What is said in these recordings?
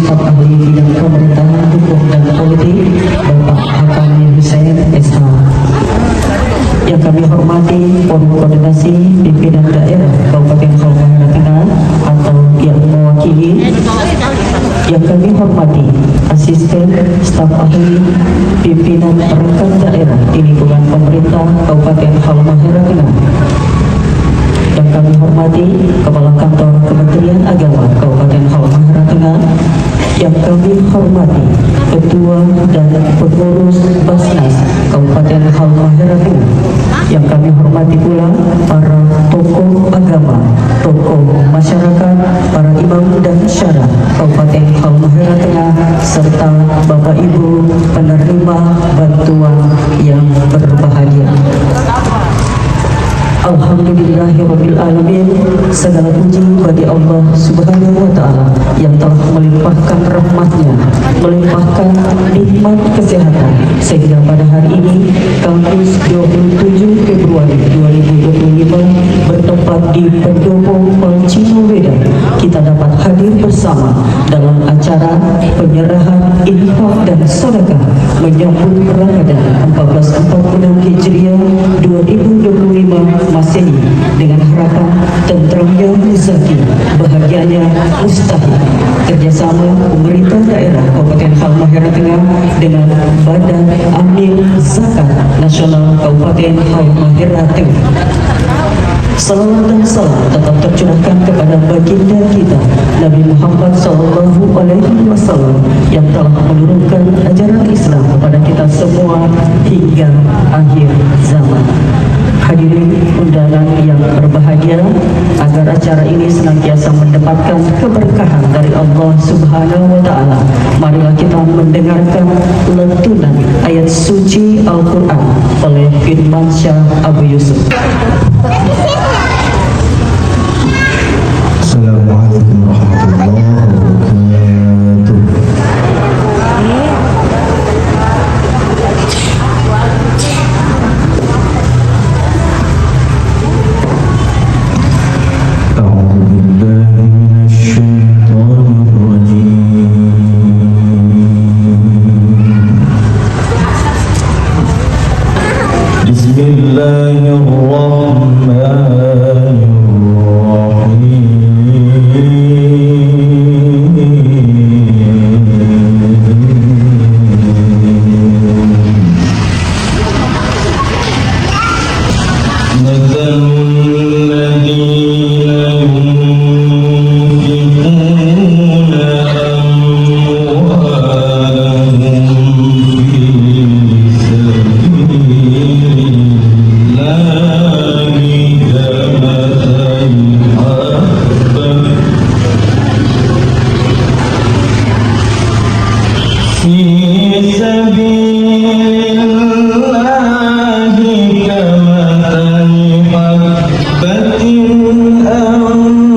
staf ahli bidang pemerintahan, hukum dan politik, Bapak Hakami Hussein SH. Yang kami hormati Forum Koordinasi Pimpinan Daerah Kabupaten Halmahera Tengah atau yang mewakili. Yang kami hormati asisten staf ahli pimpinan perangkat daerah di lingkungan pemerintah Kabupaten Halmahera Tengah. Yang kami hormati Kepala Kantor Kementerian Agama Kabupaten Halmahera Tengah. Yang kami hormati Ketua dan Pengurus Basnas Kabupaten Halmahera Tengah. Yang kami hormati pula para tokoh agama, tokoh masyarakat, para imam dan syarah Kabupaten Halmahera Tengah, serta Bapak Ibu penerima bantuan yang berbahagia. Alhamdulillahirabbil alamin. Segala puji bagi Allah Subhanahu wa taala yang telah melimpahkan rahmat-Nya, melimpahkan nikmat kesehatan sehingga pada hari ini Kamis 27 Februari 2025 bertempat di Pendopo Palcino Medan, kita dapat hadir bersama dalam acara penyerahan infak dan sedekah menyambut Ramadan 1446 Hijriah 2025 Masehi dengan harapan tentramnya muzaki, bahagianya mustahil. Kerjasama pemerintah daerah Kabupaten Halmahera Tengah dengan Badan Amil Zakat Nasional Kabupaten Halmahera Tengah. Salawat dan salam tetap tercurahkan kepada baginda kita Nabi Muhammad SAW yang telah menurunkan ajaran Islam kepada kita semua hingga akhir zaman. Hadirin undangan yang berbahagia, agar acara ini senantiasa mendapatkan keberkahan dari Allah Subhanahu wa taala, marilah kita mendengarkan lantunan ayat suci Al-Qur'an oleh Firmansyah Abu Yusuf. Assalamualaikum warahmatullahi wabarakatuh. كمثل حبة أنبتت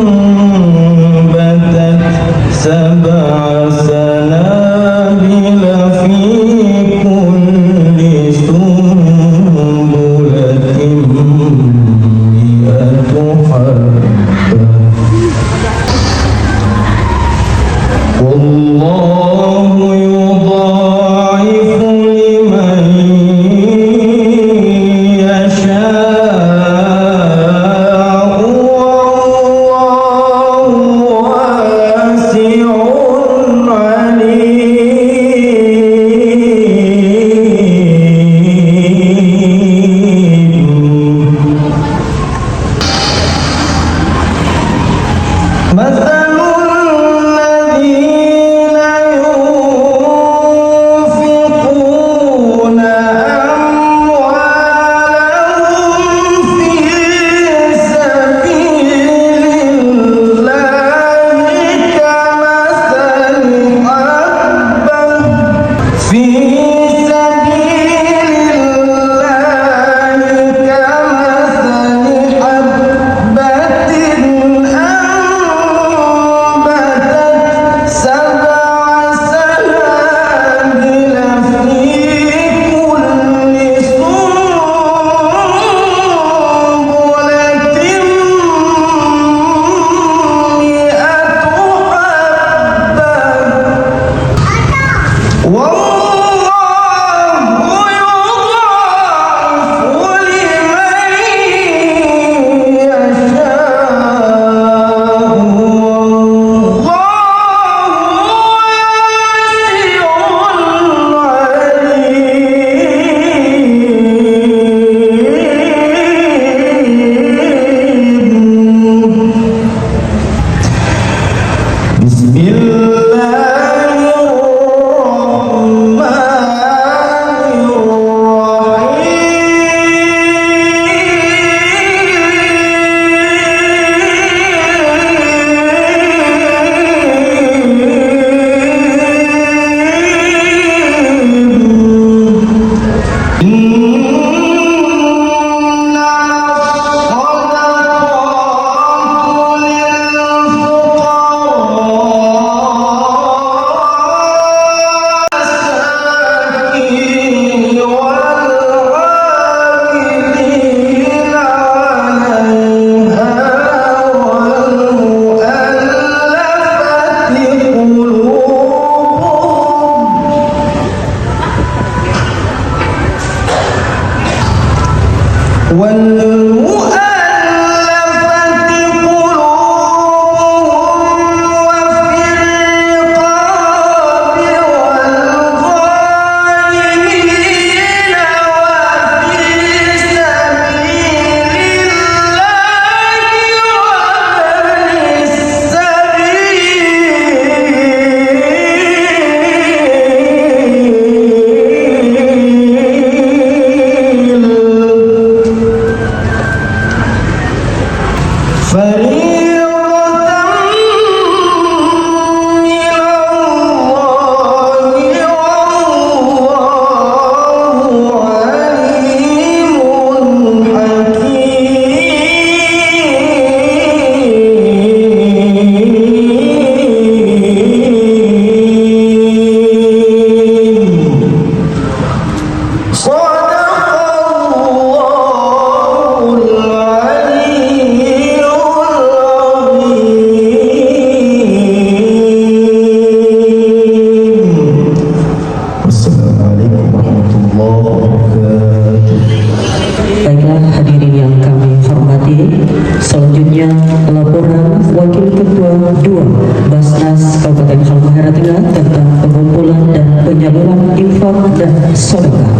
laporan Wakil Ketua 2 Basnas Kabupaten Halmahera Tengah tentang pengumpulan dan penyaluran infak dan sedekah.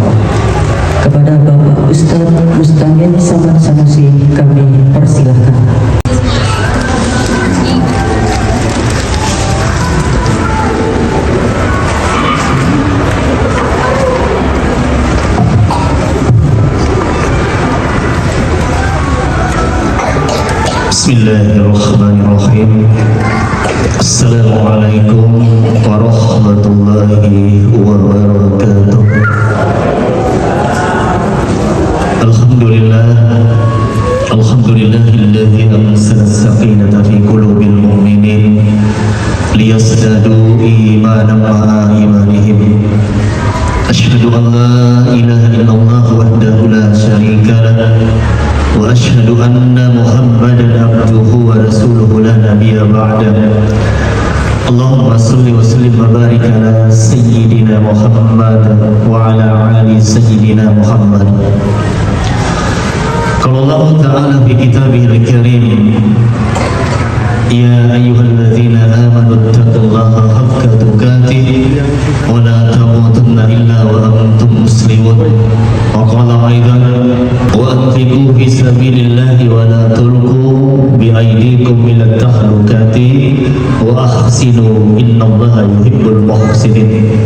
Kepada Bapak Ustadz Mustamin Samad Sanusi kami persilahkan. Bismillahirrahmanirrahim. Assalamualaikum warahmatullahi wabarakatuh. Alhamdulillahilladzi anzala as-sakinata fi qulubil mu'minin liyazdadu imanan ma'a imanihim. Asyhadu an la ilaha illallah wahdahu la syarika lah wa asyhadu anna Muhammadan abduhu wa rasuluhu la nabiyya ba'da. Allahumma salli wa sallim wa barik ala sayyidina Muhammad wa ala ali sayyidina Muhammad. Qala Allah Ta'ala fi kitabihil karim, ya ayyuhalladzina amanu taqullaha haqqa tuqatih wa la tamutunna illa wa antum muslimun. Wa qala aidan wa anfiqu fi sabilillahi wa la tulqu bi aydikum ila tahlukati wa ahsinu innallaha yuhibbul muhsinin.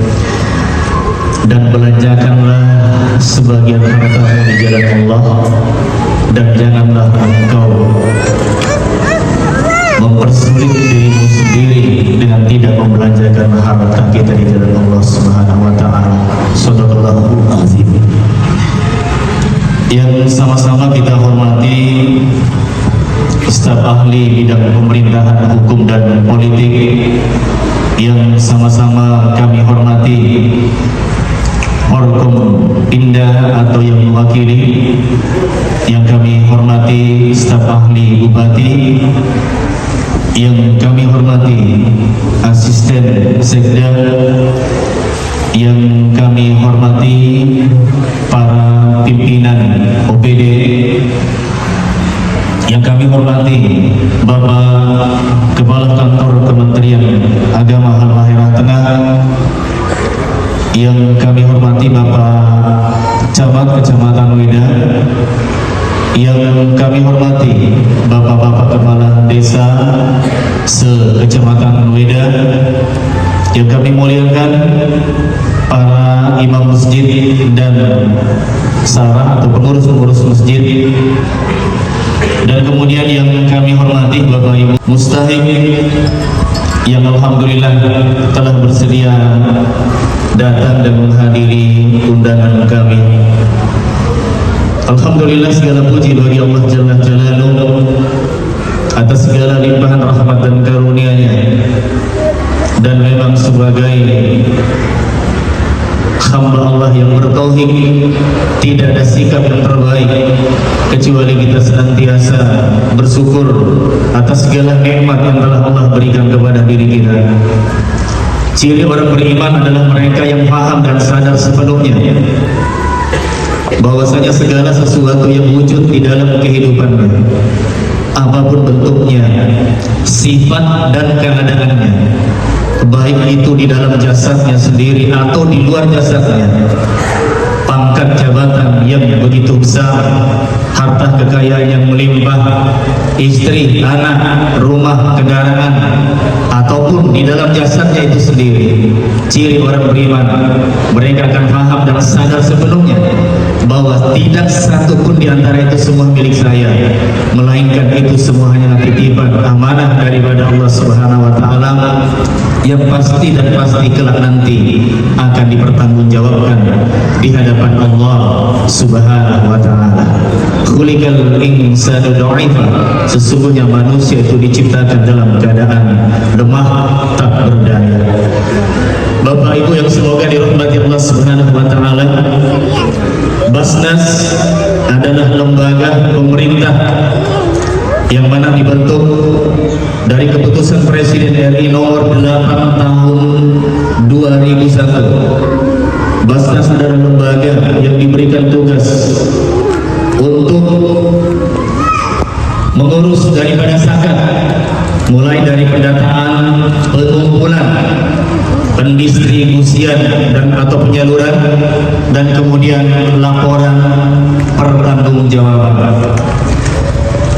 Dan belanjakanlah sebagian hartamu di jalan Allah, dan janganlah engkau mempersulit dirimu sendiri dengan tidak membelanjakan harta kita di jalan Allah Subhanahu wa Ta'ala. Shadaqallahu azim. Yang sama-sama kita hormati staf ahli bidang pemerintahan, hukum dan politik, yang sama-sama kami hormati Orkom Pindah atau yang mewakili, yang kami hormati staf ahli bupati, yang kami hormati asisten sekda, yang kami hormati para pimpinan OPD, yang kami hormati Bapak Kepala Kantor Kementerian Agama Halmahera Tengah, yang kami hormati Bapak Camat Kecamatan Weda, yang kami hormati Bapak-Bapak Kepala Desa se-Kecamatan Weda, yang kami muliakan para imam masjid dan sarah atau pengurus-pengurus masjid, dan kemudian yang kami hormati Bapak Ibu mustahik yang alhamdulillah telah bersedia datang dan menghadiri undangan kami. Alhamdulillah, segala puji bagi Allah Jalla Jalaluhu atas segala limpahan rahmat dan karunia-Nya. Dan memang sebagai hamba Allah yang bertauhid, tidak ada sikap yang terbaik kecuali kita senantiasa bersyukur atas segala nikmat yang telah Allah berikan kepada diri kita. Ciri orang beriman adalah mereka yang paham dan sadar sepenuhnya bahwasanya segala sesuatu yang wujud di dalam kehidupannya, apapun bentuknya, sifat dan keadaannya, baik itu di dalam jasadnya sendiri atau di luar jasadnya, pangkat jabatan yang begitu besar, harta kekayaan yang melimpah, istri, anak, rumah, kendaraan, ataupun di dalam jasadnya itu sendiri. Ciri orang beriman, mereka akan paham dan sadar sepenuhnya bahwa tidak satu pun di antara itu semua milik saya, melainkan itu semua hanyalah titipan amanah daripada Allah Subhanahu wa Ta'ala, yang pasti dan pasti kelak nanti akan dipertanggungjawabkan di hadapan Allah Subhanahu wa Ta'ala. Khuliqal insanu dha'ifa, sesungguhnya manusia itu diciptakan dalam keadaan lemah, tak berdaya. Bapak Ibu yang semoga dirahmati Allah Subhanahu wa Ta'ala, Basnas adalah lembaga pemerintah yang mana dibentuk dari keputusan Presiden RI nomor 8 tahun 2001. Basnas adalah lembaga yang diberikan tugas untuk mengurus daripada zakat, mulai dari pendataan, pengumpulan, pendistribusian dan atau penyaluran, dan kemudian laporan pertanggungjawaban.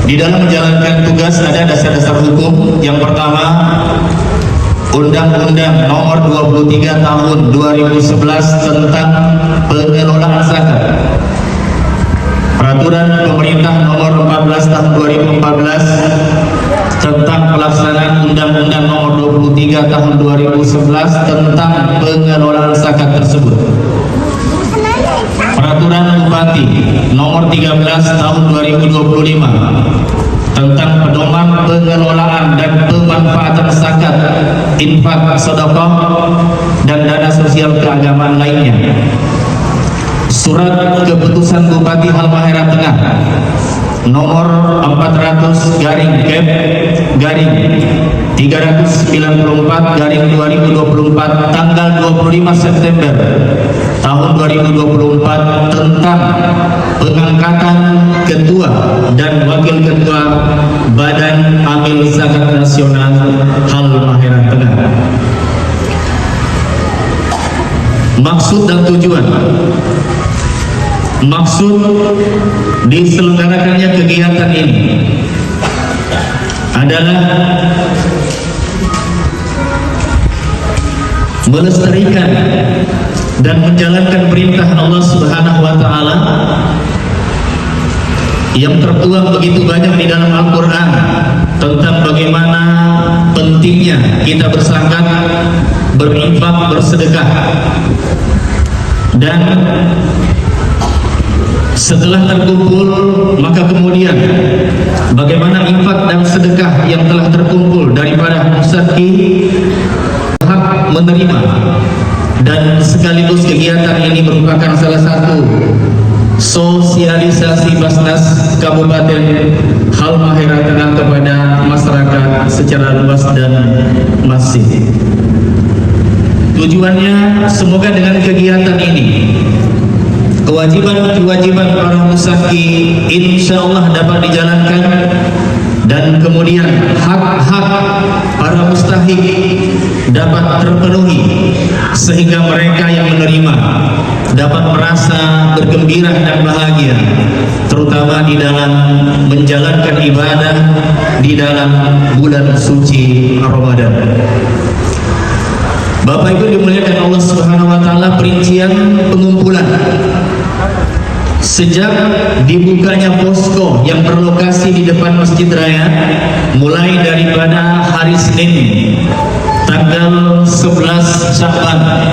Di dalam menjalankan tugas ada dasar-dasar hukum. Yang pertama, Undang-Undang Nomor 23 Tahun 2011 tentang pengelolaan zakat, Peraturan Pemerintah Nomor 14 Tahun 2014 tentang pelaksanaan Undang-Undang Nomor 23 Tahun 2011 tentang pengelolaan zakat tersebut, Peraturan Bupati Nomor 13 Tahun 2025 tentang pedoman pengelolaan dan pemanfaatan zakat, infak, sedekah, dan dana sosial keagamaan lainnya. Surat Keputusan Bupati Halmahera Tengah Nomor 400/394/2024 tanggal 25 September tahun 2024 tentang pengangkatan ketua dan wakil ketua Badan Amil Zakat Nasional Halmahera Tengah. Maksud dan tujuan. Maksud diselenggarakannya kegiatan ini adalah melestarikan dan menjalankan perintah Allah Subhanahu wa taala yang tertuang begitu banyak di dalam Al-Qur'an tentang bagaimana pentingnya kita berzakat, berinfak, bersedekah. Dan setelah terkumpul, maka kemudian bagaimana infak dan sedekah yang telah terkumpul daripada musaki hak menerima. Dan sekaligus kegiatan ini merupakan salah satu sosialisasi Basnas Kabupaten Halmahera Tengah kepada masyarakat secara luas dan masif. Tujuannya semoga dengan kegiatan ini kewajiban-kewajiban para musaki insya Allah dapat dijalankan, dan kemudian hak-hak para mustahik dapat terpenuhi sehingga mereka yang menerima dapat merasa bergembira dan bahagia, terutama di dalam menjalankan ibadah di dalam bulan suci Ramadan. Bapak Ibu dimuliakan Allah Subhanahu wa taala, perincian pengumpulan sejak dibukanya posko yang berlokasi di depan Masjid Raya mulai daripada hari Senin tanggal 11 Sya'ban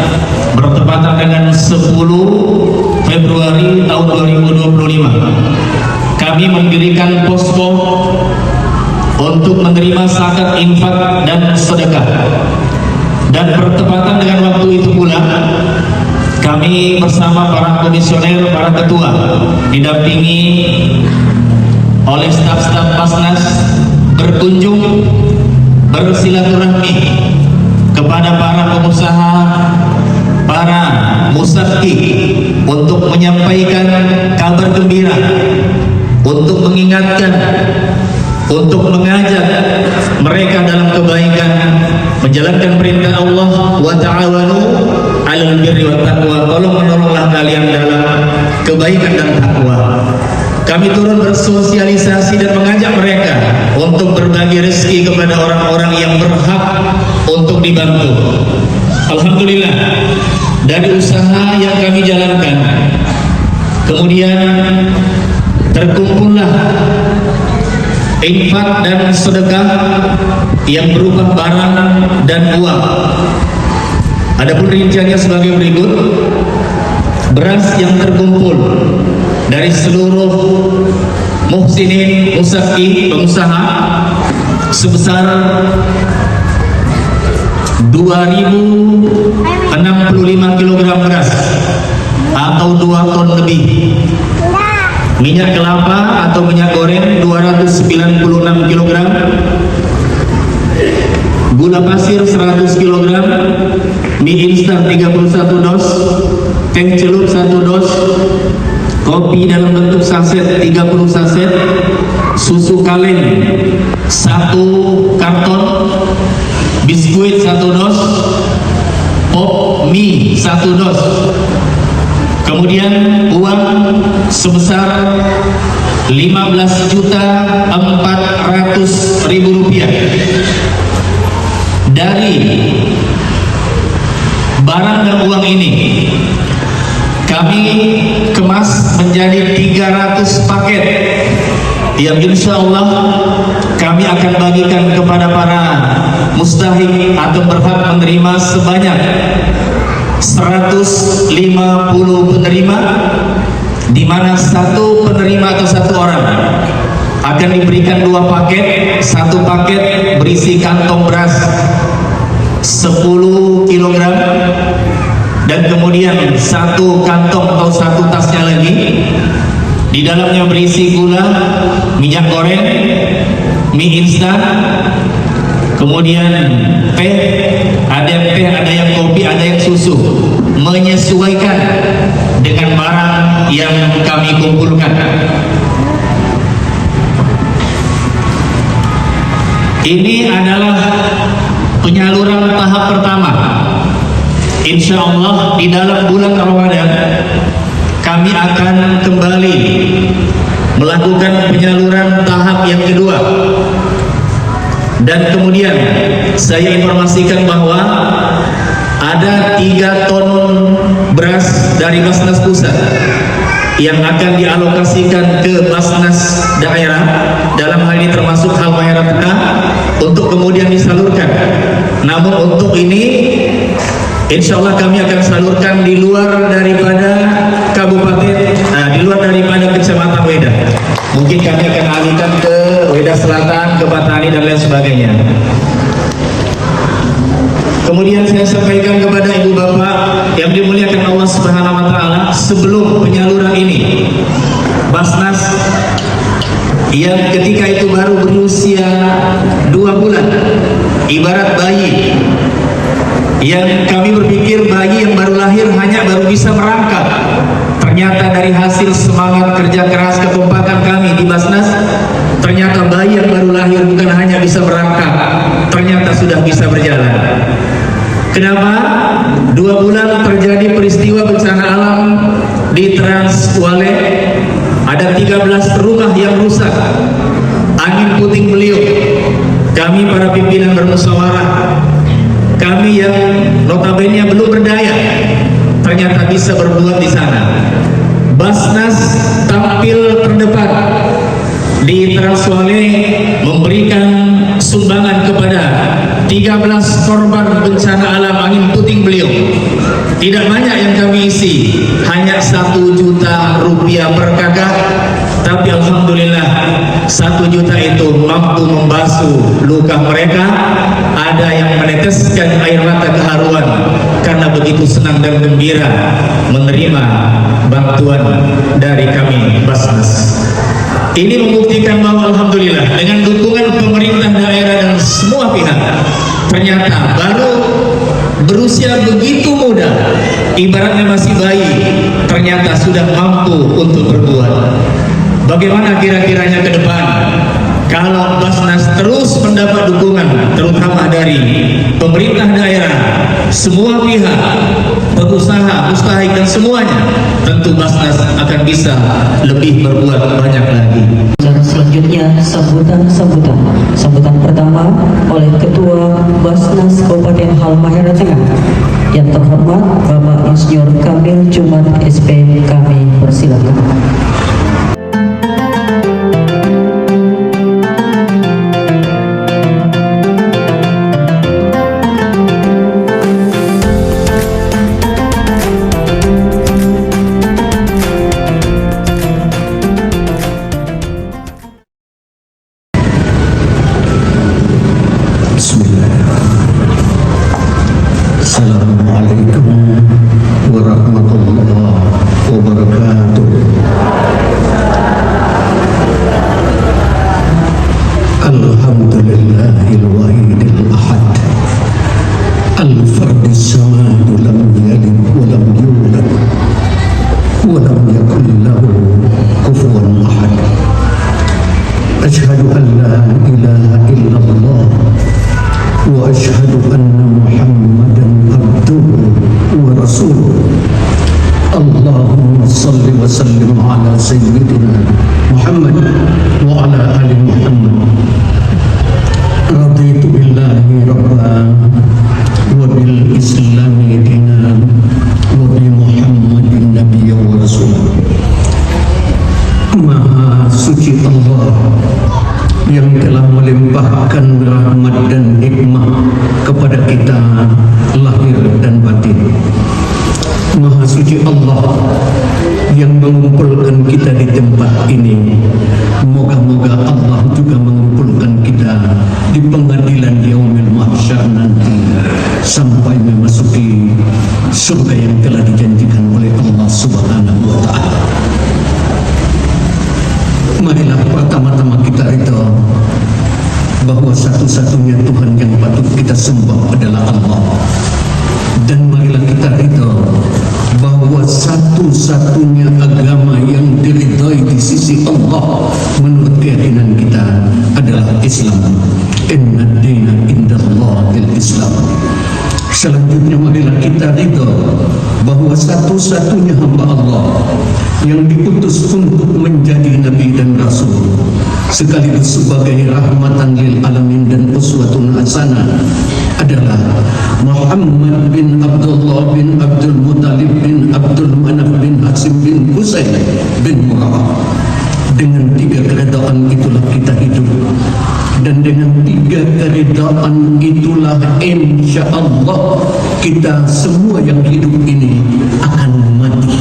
bertepatan dengan 10 Februari tahun 2025, kami mendirikan posko untuk menerima zakat, infak, dan sedekah. Dan bertepatan dengan waktu itu pula kami bersama para komisioner, para ketua, didampingi oleh staf-staf Basnas, berkunjung bersilaturahmi kepada para pengusaha, para musaki untuk menyampaikan kabar gembira, untuk mengingatkan, untuk mengajak mereka dalam kebaikan, menjalankan perintah Allah, wa ta'awanu 'alal birri wat taqwa, tolong menolonglah kalian dalam kebaikan dan takwa. Kami turun bersosialisasi dan mengajak mereka untuk berbagi rezeki kepada orang-orang yang berhak untuk dibantu. Alhamdulillah, dari usaha yang kami jalankan, kemudian terkumpullah infak dan sedekah yang berupa barang dan uang. Adapun rinciannya sebagai berikut: beras yang terkumpul dari seluruh muhsinin, musaki, pengusaha sebesar 2.065 kg beras atau 2 ton lebih. Minyak kelapa atau minyak goreng 296 kg, gula pasir 100 kg, mie instan 31 dos, teh celup 1 dos, kopi dalam bentuk saset 30 saset, susu kaleng 1 karton, biskuit 1 dos, pop mie 1 dos. Kemudian uang sebesar 15.400.000 rupiah. Dari barang dan uang ini kami kemas menjadi 300 paket yang insya Allah kami akan bagikan kepada para mustahik atau berhak menerima sebanyak 150 penerima, di mana satu penerima atau satu orang akan diberikan 2 paket. Satu paket berisi kantong beras 10 kg, dan kemudian satu kantong atau satu tasnya lagi di dalamnya berisi gula, minyak goreng, mie instan, kemudian teh, ada yang teh, ada yang kopi, ada yang susu, menyesuaikan dengan barang yang kami kumpulkan. Ini adalah penyaluran tahap pertama. Insya Allah di dalam bulan Ramadan kami akan kembali melakukan penyaluran tahap yang kedua. Dan kemudian saya informasikan bahwa ada 3 ton beras dari Basnas Pusat yang akan dialokasikan ke Basnas daerah, dalam hal ini termasuk Halmahera Tengah, untuk kemudian disalurkan. Namun untuk ini insya Allah kami akan salurkan di luar daripada kabupaten, di luar daripada kecamatan Wedah. Mungkin kami akan alihkan ke Wedah Selatan, ke Patani dan lain sebagainya. Kemudian saya sampaikan kepada ibu bapak yang dimuliakan Allah Subhanahu wa taala, sebelum penyaluran ini Basnas yang ketika itu baru berusia 2 bulan, ibarat bayi yang kami berpikir bayi yang baru lahir hanya baru bisa merangkak. Ternyata dari hasil semangat kerja keras kekompakan kami di Basnas, ternyata bayi yang baru lahir bukan hanya bisa merangkak, ternyata sudah bisa berjalan. Kenapa? 2 bulan terjadi peristiwa bencana alam di Transwale, ada 13 rumah yang rusak, angin puting beliung. Kami para pimpinan bermusyawarah, kami yang notabene belum berdaya, ternyata bisa berbuat di sana. Basnas tampil terdepan di Transwale, memberikan sumbangan kepada 13 korban bencana alam angin puting beliung. Tidak banyak yang kami isi, hanya 1 juta rupiah per kakak, tapi alhamdulillah 1 juta itu mampu membasuh luka mereka. Ada yang meneteskan air mata keharuan karena begitu senang dan gembira menerima bantuan dari kami Basnas. Ini membuktikan bahwa alhamdulillah dengan dukungan pemerintah daerah dan semua pihak, ternyata baru berusia begitu muda, ibaratnya masih bayi, ternyata sudah mampu untuk berbuat. Bagaimana kira-kiranya ke depan kalau Basnas terus mendapat dukungan, terutama dari pemerintah daerah, semua pihak, pengusaha, mustahik dan semuanya, tentu Basnas akan bisa lebih berbuat banyak lagi. Dan selanjutnya sambutan pertama oleh Ketua Basnas Kabupaten Halmahera Tengah yang terhormat Bapak Insinyur Kamil Jumat SP, kami persilakan. Assalamualaikum warahmatullahi wabarakatuh. limpahkan rahmat dan hikmah kepada kita lahir dan batin. Maha suci Allah yang mengumpulkan kita di tempat ini. Moga-moga Allah juga mengumpulkan kita di pengadilan yaumil mahsyar nanti sampai memasuki surga yang telah dijanjikan oleh Allah Subhanahu wa taala. Marilah pertama-tama kita ridha bahwa satu-satunya Tuhan yang patut kita sembah adalah Allah. Dan marilah kita ridha bahwa satu-satunya agama yang diridhai di sisi Allah menurut keyakinan kita adalah Islam. Inna dina indallahil Islam. Selanjutnya marilah kita ridha bahwa satu-satunya hamba Allah yang diutus untuk menjadi nabi dan rasul sekaligus sebagai rahmatan lil alamin dan uswatun hasanah adalah Muhammad bin Abdullah bin Abdul Muttalib bin Abdul Manaf bin Hasim bin Qusay bin Murrah. Dengan 3 keredaan itulah kita hidup, dan dengan 3 keredaan itulah insya Allah kita semua yang hidup ini akan mati.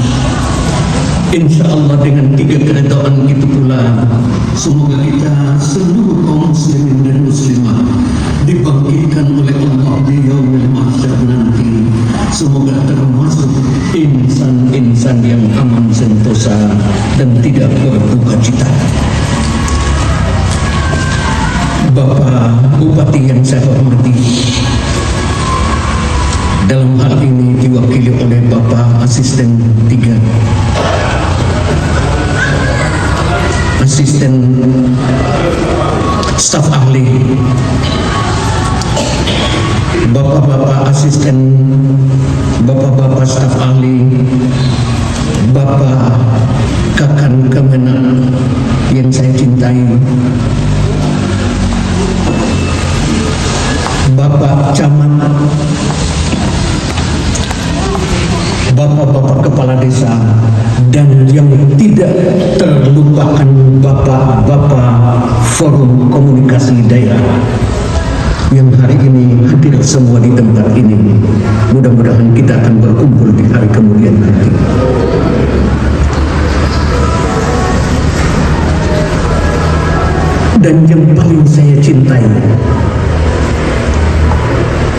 Insya Allah dengan 3 keredaan itu pula semoga kita seluruh kaum muslimin dan muslimah dibangkitkan oleh Allah di yaumil mahsyar nanti. Semoga termasuk insan-insan yang aman sentosa dan tidak berduka cita. Bapak Bupati yang saya hormati, dalam hal ini diwakili oleh Bapak Asisten 3, Asisten Staf Ahli, Bapak-bapak asisten, Bapak-bapak staf ahli, Bapak Kakan Kemenak yang saya cintai, Bapak Camat, Bapak-bapak kepala desa, dan yang tidak terlupakan Bapak-bapak forum komunikasi daerah yang hari ini hadir semua di tempat ini. Mudah-mudahan kita akan berkumpul di hari kemudian nanti. Dan yang paling saya cintai,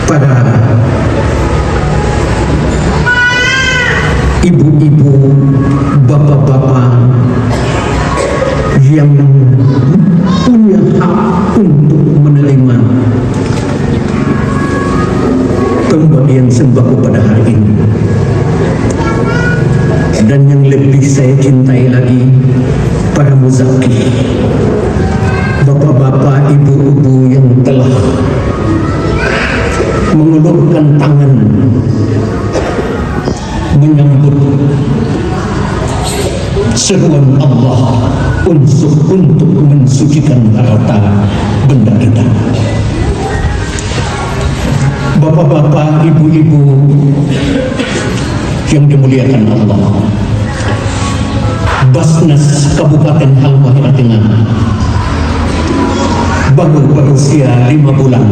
para ibu-ibu, bapak-bapak yang punya hak untuk menerima pembagian sembako pada hari ini. Dan yang lebih saya cintai lagi, para muzakir, bapak-bapak, ibu-ibu yang telah mengulurkan tangan menyambut seruan Allah untuk mensucikan harta benda kita. Bapak-bapak, ibu-ibu yang dimuliakan Allah, Basnas Kabupaten Halmahera Tengah baru berusia 5 bulan,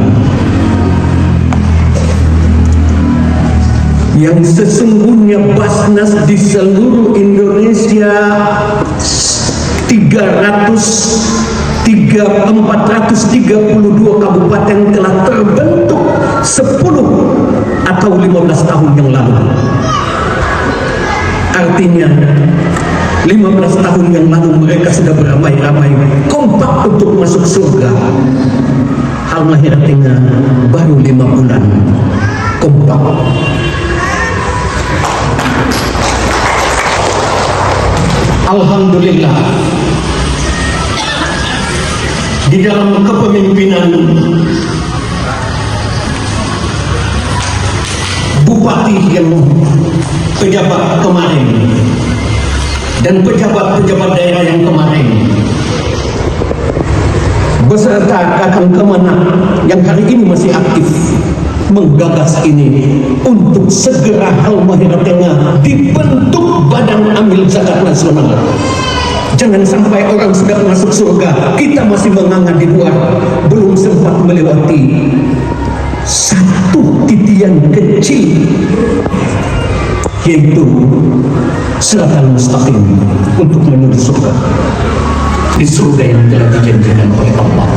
yang sesungguhnya Basnas di seluruh Indonesia 432 kabupaten telah terbentuk 10 atau 15 tahun yang lalu. Artinya 15 tahun yang lalu mereka sudah beramai-ramai kompak untuk masuk surga. Halmahera Tengah baru 5 bulan kompak. Alhamdulillah, di dalam kepemimpinan Bupati yang pejabat kemarin dan pejabat-pejabat daerah yang kemarin beserta Kakang Kemenak yang hari ini masih aktif menggagas ini untuk segera Halmahera Tengah dibentuk Badan Amil Zakat Nasional. Jangan sampai orang sudah masuk surga, kita masih menganga di luar, belum sempat melewati satu titian kecil, yaitu siratan mustaqim untuk menuju surga. Di surga yang telah dijanjikan oleh Allah.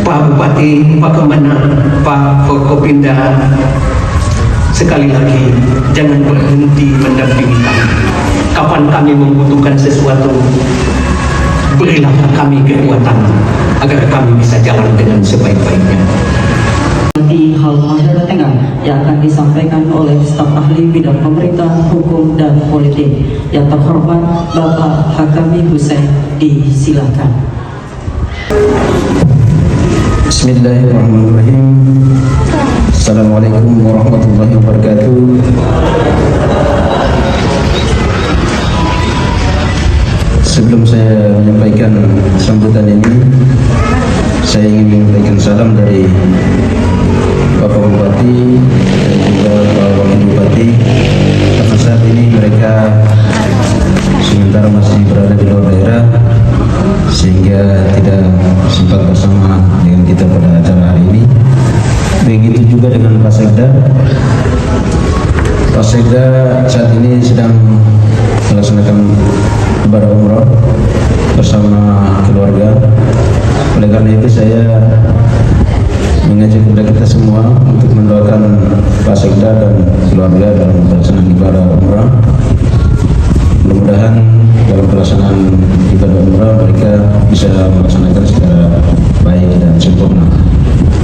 Pak Bupati, Pak Kemenang, Pak Forkopimda, sekali lagi jangan berhenti mendampingi kami. Kapan kami membutuhkan sesuatu, berilah kami kekuatan agar kami bisa jalan dengan sebaik-baiknya. Nanti hal Madura Tengah yang akan disampaikan oleh staf ahli bidang pemerintah, hukum, dan politik. Yang terhormat Bapak Hakami Hussein, disilakan. Bismillahirrahmanirrahim. Assalamualaikum warahmatullahi wabarakatuh. Sebelum saya menyampaikan sambutan ini, saya ingin menyampaikan salam dari Bapak Bupati dan juga Pak Wakil Bupati, karena saat ini mereka sementara masih berada di luar daerah sehingga tidak sempat bersama dengan kita pada acara hari ini. Begitu juga dengan Pak Sekda. Pak Sekda saat ini sedang melaksanakan ibadah umrah bersama keluarga. Oleh karena itu saya mengajak kepada kita semua untuk mendoakan Pak Sekda dan keluarga dalam pelaksanaan ibadah umrah. Mudah-mudahan dalam pelaksanaan ibadah umrah mereka bisa melaksanakan secara baik dan sempurna.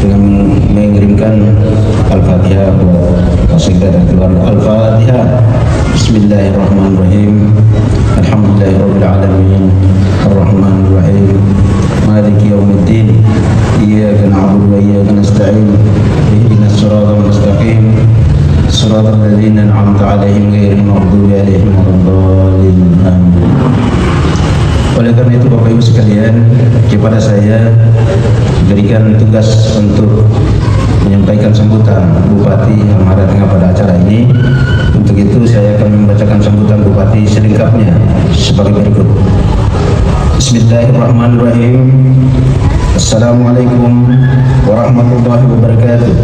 Dengan mengirimkan Al-Fatihah buat Pak Sekda dan keluarga. Al-Fatihah. Bismillahirrahmanirrahim. Alhamdulillahirabbil alamin. Arrahmanirrahim. Maliki yaumiddin. Iyyaka na'budu wa iyyaka nasta'in. Ihdinas siratal mustaqim. Siratal ladzina an'amta 'alaihim ghairil maghdubi 'alaihim waladdallin. Amin. Oleh karena itu Bapak Ibu sekalian, kepada saya diberikan tugas untuk menyampaikan sambutan Bupati yang ada tengah pada acara ini. Untuk itu saya akan membacakan sambutan Bupati selengkapnya sebagai berikut. Bismillahirrahmanirrahim. Assalamualaikum warahmatullahi wabarakatuh.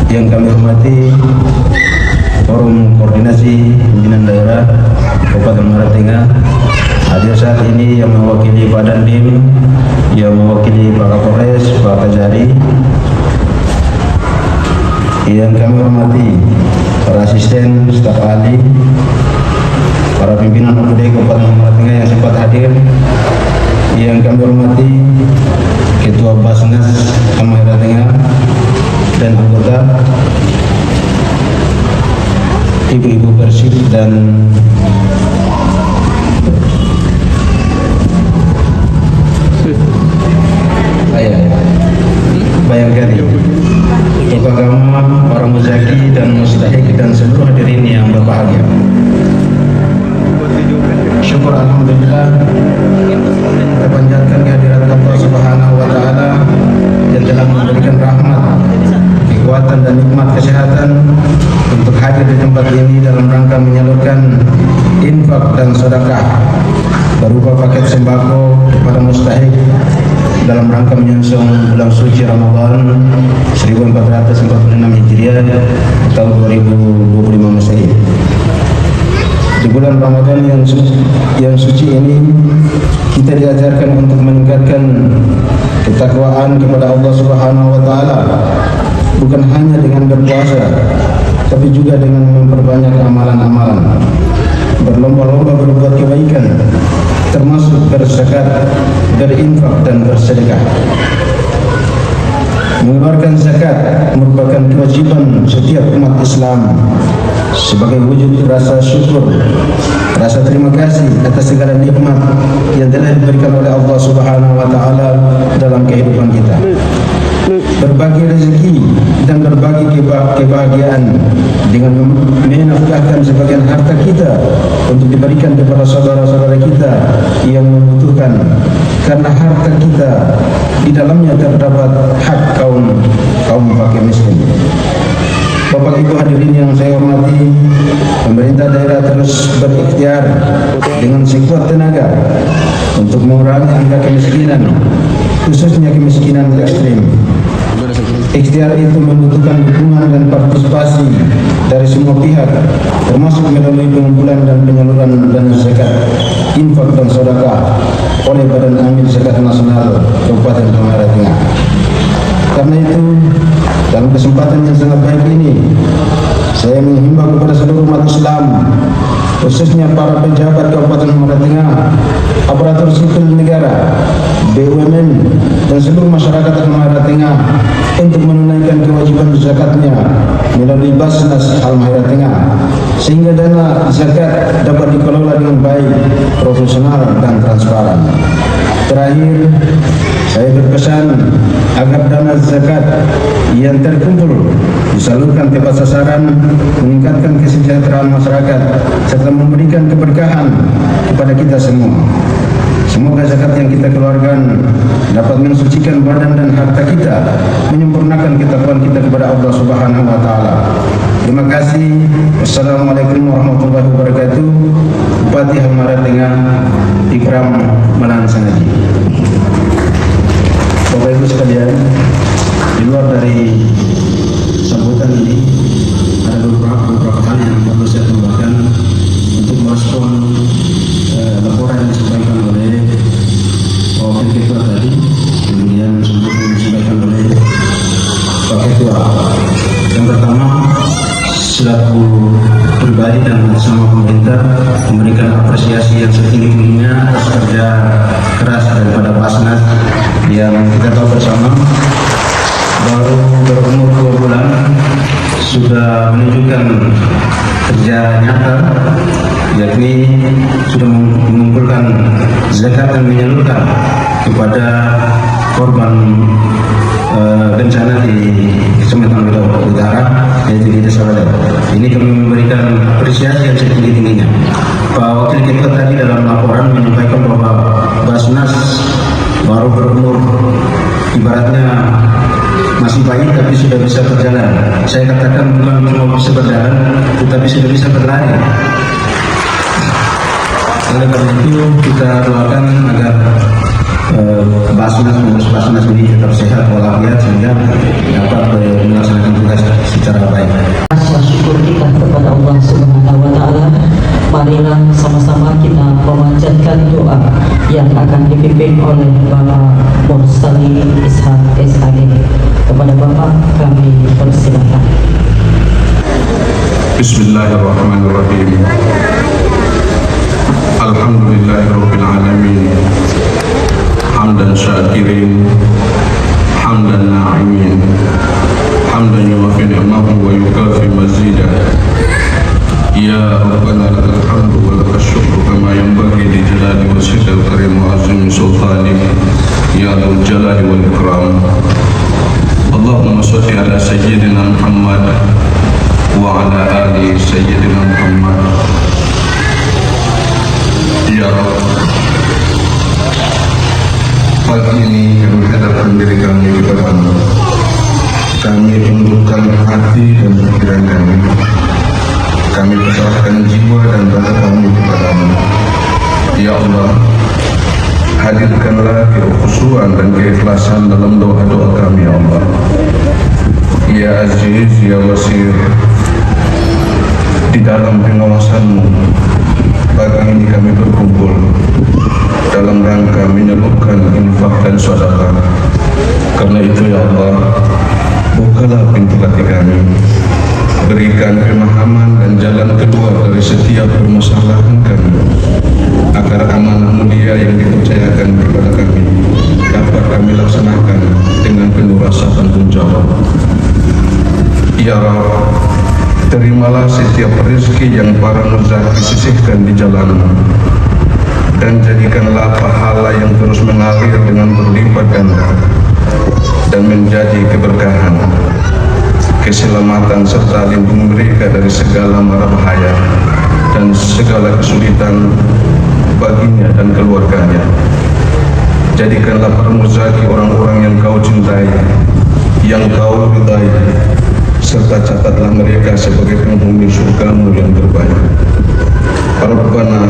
Yang kami hormati Forum Koordinasi Pimpinan Daerah Kabupaten Muara Tengah, hadir saat ini yang mewakili Pak Dandim, yang mewakili Pak Kapolres, Pak Kajari, yang kami hormati para asisten, staf ahli, para pimpinan OPD Kabupaten Muara Tengah yang sempat hadir, yang kami hormati Ketua Basnas Muara Tengah dan anggota, ibu-ibu Persib dan Bayangkari, tokoh agama, para muzaki dan mustahik dan seluruh hadirin yang berbahagia. Syukur alhamdulillah kita panjatkan kehadirat Allah Subhanahu wa taala yang telah memberikan rahmat, kekuatan dan nikmat kesehatan untuk hadir di tempat ini dalam rangka menyalurkan infak dan sedekah berupa paket sembako kepada mustahik dalam rangka menyongsong bulan suci Ramadan 1446 Hijriah tahun 2025 Masehi. Di bulan Ramadan yang suci ini kita diajarkan untuk meningkatkan ketakwaan kepada Allah Subhanahu wa taala, bukan hanya dengan berpuasa tapi juga dengan memperbanyak amalan-amalan, berlomba-lomba berbuat kebaikan, termasuk berzakat, berinfak dan bersedekah. Mengeluarkan zakat merupakan kewajiban setiap umat Islam sebagai wujud rasa syukur, rasa terima kasih atas segala nikmat yang telah diberikan oleh Allah Subhanahu wa taala dalam kehidupan kita. Berbagi rezeki dan berbagi kebahagiaan dengan menafkahkan sebagian harta kita untuk diberikan kepada saudara-saudara kita yang membutuhkan, karena harta kita di dalamnya terdapat hak kaum fakir miskin. Bapak Bapak Ibu hadirin yang saya hormati, pemerintah daerah terus berikhtiar dengan sekuat tenaga untuk mengurangi angka kemiskinan, khususnya kemiskinan ekstrim. Ikhtiar itu membutuhkan dukungan dan partisipasi dari semua pihak, termasuk melalui pengumpulan dan penyaluran dana zakat, infak dan sedekah oleh Badan Amil Zakat Nasional Kabupaten Halmahera Tengah. Karena itu, dalam kesempatan yang sangat baik ini, saya menghimbau kepada seluruh umat Islam, khususnya para pejabat Kabupaten Halmahera Tengah, aparatur sipil negara, BUMN, dan seluruh masyarakat Halmahera Tengah untuk menunaikan kewajiban zakatnya melalui Basnas Halmahera Tengah, sehingga dana zakat dapat dikelola dengan baik, profesional, dan transparan. Terakhir, saya berpesan agar dana zakat yang terkumpul disalurkan tepat sasaran, meningkatkan kesejahteraan masyarakat, serta memberikan keberkahan kepada kita semua. Semoga zakat yang kita keluarkan dapat mensucikan badan dan harta kita, menyempurnakan ketakwaan kita kepada Allah Subhanahu wa taala. Terima kasih. Wassalamualaikum warahmatullahi wabarakatuh. Bupati Halmahera Tengah Ikram Manan Sangaji. Bapak Ibu sekalian, di luar dari sambutan ini ada beberapa hal yang perlu saya tambahkan untuk merespon laporan yang disampaikan oleh Wakil Ketua tadi, kemudian sambutan yang disampaikan oleh Pak Ketua. Yang pertama, selaku pribadi dan bersama pemerintah memberikan apresiasi yang setinggi-tingginya atas kerja keras daripada Basnas yang kita tahu bersama baru berumur 2 bulan sudah menunjukkan kerja nyata, yakni sudah mengumpulkan zakat dan menyalurkan kepada korban bencana di Kecamatan Lodo Utara, yaitu di Desa Wadah. Ini kami memberikan apresiasi yang setinggi-tingginya. Pak Wakil Ketua tadi dalam laporan menyampaikan bahwa Basnas baru berumur ibaratnya masih bayi tapi sudah bisa berjalan. Saya katakan bukan cuma bisa berjalan, tetapi sudah bisa berlari. Oleh karena itu kita doakan agar pengurus Basnas ini tetap sehat walafiat sehingga dapat melaksanakan tugas secara baik. Rasa syukur kita kepada Allah Subhanahu wa taala. Marilah sama-sama kita memanjatkan doa yang akan dipimpin oleh Bapak Mursali Ishak SAG. Kepada Bapak kami persilakan. Bismillahirrahmanirrahim. Alhamdulillahirabbil alamin. Hamdan syakirin, hamdan na'imin, hamdan yuwafi ni'amahu wa yukafi mazidah. Ya Rabbana lakal hamdu wa lakal syukru kama yanbaghi li jalali wajhikal karim wa azimi sultanik ya dzal jalali wal ikram. Allahumma shalli ala sayyidina Muhammad wa ala ali sayyidina Muhammad. Ya Rabb, pagi ini kami hadapkan diri kami kepadamu. Kami tundukkan hati dan pikiran kami. Kami pasrahkan jiwa dan raga kami kepadamu. Ya Allah, hadirkanlah kekhusyuan dan keikhlasan dalam doa-doa kami, ya Allah. Ya Aziz, Ya Wasir, di dalam pengawasan-Mu, pagi ini kami berkumpul dalam rangka menyalurkan infak dan sedekah. Karena itu ya Allah, bukalah pintu hati kami, berikan pemahaman dan jalan keluar dari setiap permasalahan kami, agar amanah mulia yang dipercayakan kepada kami dapat kami laksanakan dengan penuh rasa tanggung jawab. Ya Rabb, terimalah setiap rezeki yang para muzaki sisihkan di jalan-Mu, dan jadikanlah pahala yang terus mengalir dengan berlipat ganda dan menjadi keberkahan, keselamatan serta lindung mereka dari segala mara bahaya dan segala kesulitan baginya dan keluarganya. Jadikanlah para muzaki orang-orang yang Kau cintai, yang Kau ridai, serta catatlah mereka sebagai penghuni surgamu yang terbaik. Rabbana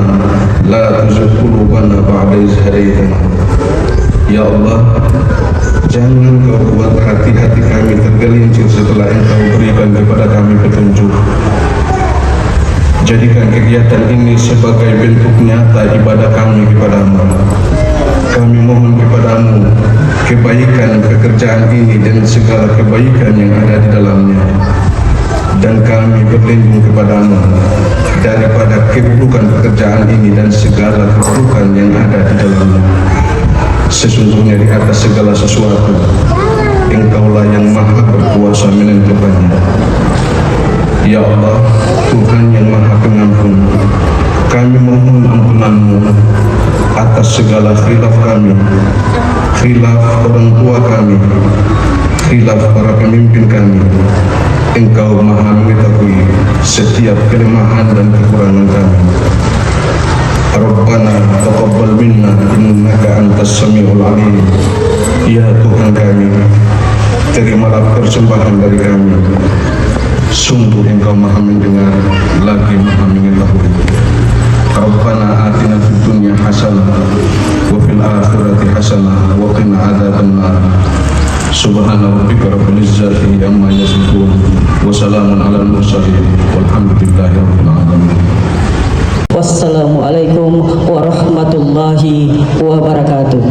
la tuzigh qulubana ba'da idh hadaitana. Ya Allah, jangan kau buat hati-hati kami tergelincir setelah Engkau berikan kepada kami petunjuk. Jadikan kegiatan ini sebagai bentuk nyata ibadah kami kepadamu. Kami mohon kepadamu kebaikan pekerjaan ini dan segala kebaikan yang ada di dalamnya. Dan kami berlindung kepadamu daripada keburukan pekerjaan ini dan segala keburukan yang ada di dalamnya. Sesungguhnya di atas segala sesuatu Engkaulah yang maha berkuasa menentukannya. Ya Allah, Tuhan yang maha pengampun, kami mohon ampunan-Mu atas segala khilaf kami, khilaf orang tua kami, khilaf para pemimpin kami. Engkau maha mengetahui setiap kelemahan dan kekurangan kami. Rabbana taqabbal minna innaka antas samiul alim. Ya Tuhan kami, terimalah persembahan dari kami. Sungguh Engkau maha mendengar lagi maha mengetahui. Rabbana atina fid dunya hasanah wa fil akhirati hasanah wa qina adzabannar. Subhana rabbika rabbil izzati amma yasifun wa salamun alal mursalin walhamdulillahi rabbil alamin. Wassalamualaikum warahmatullahi wabarakatuh.